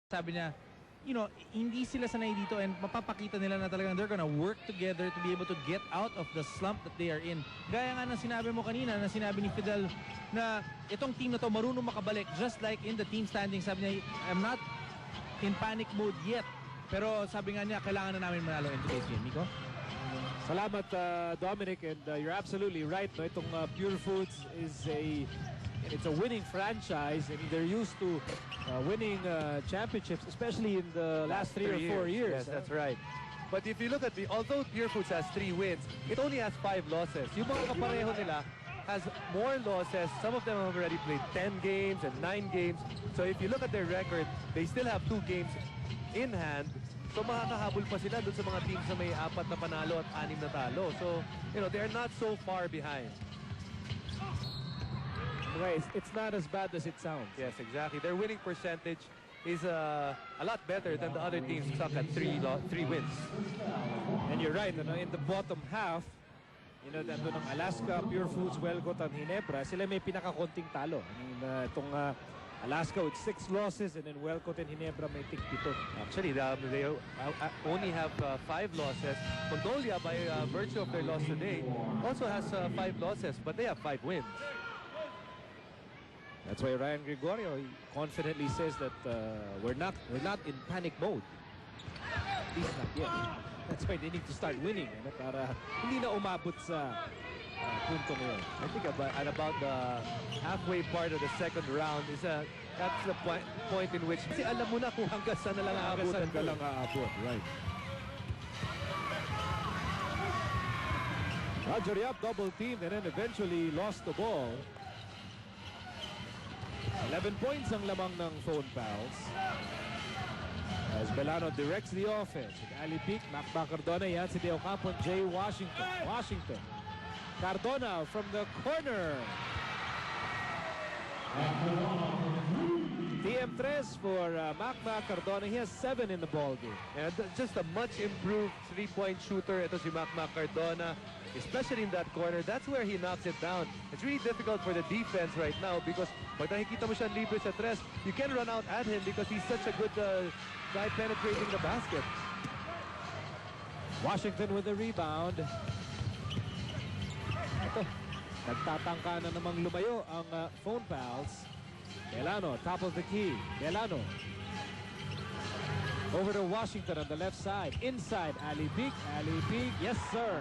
Sabi niya, you know, hindi sila sanay dito and mapapakita nila na talagang they're gonna work together to be able to get out of the slump that they are in. Gaya nga ng sinabi mo kanina, na sinabi ni Fidel na itong team na to marunong makabalik just like in the team standing. Sabi niya, I'm not in panic mode yet. Pero sabi nga niya, kailangan na namin manalo in today's game. Nico? Salamat, Dominic, and you're absolutely right. No? Itong Pure Foods is it's a winning franchise, and they're used to winning championships, especially in the last 3 or 4 years. Yes, that's right. But if you look at although Pure Foods has 3 wins, it only has 5 losses. Yung mga kapareho nila has more losses. Some of them have already played 10 games and 9 games. So if you look at their record, they still have 2 games in hand. So makakahabol pa sila dun sa mga teams na may 4 na panalo at 6 na talo. So, you know, they're not so far behind. Right, it's not as bad as it sounds. Yes, exactly. Their winning percentage is a lot better than the other teams stuck at 3 wins. And you're right, you know, in the bottom half, you know, nandun ng Alaska, Pure Foods, Wellcott, and Ginebra, sila may pinakakonting talo. I mean, itong Alaska with 6 losses, and then Wellcott and Ginebra may tig-7. Actually, they only have 5 losses. Mongolia, by virtue of their loss today, also has 5 losses, but they have 5 wins. That's why Ryan Gregorio confidently says that we're not in panic mode. At least not yet. That's why they need to start winning, ano, para hindi na umabot sa punto ngayon. I think about the halfway part of the second round is that's the point in which kasi alam mo na kung hanggang saan na lang aabutan ka lang aabot. Right. Roger Yap double teamed and then eventually lost the ball. 11 points ang lamang ng Phone Pals. As Belano directs the offense. Ali Peak, Macba Cardona, yan si Deo Campo, Jay Washington. Cardona from the corner. TM3 for Macba Cardona. He has 7 in the ball game. And just a much improved 3-point shooter. Ito si Macba Cardona, especially in that corner. That's where he knocks it down. It's really difficult for the defense right now because pag nakikita mo siya libre sa 3, you can run out at him because he's such a good guy penetrating the basket. Washington with the rebound. Ito, nagtatangka na namang lumayo ang Phone Pals. Belano, top of the key. Belano. Over to Washington on the left side. Inside, Ali Peak. Ali Peak, yes sir.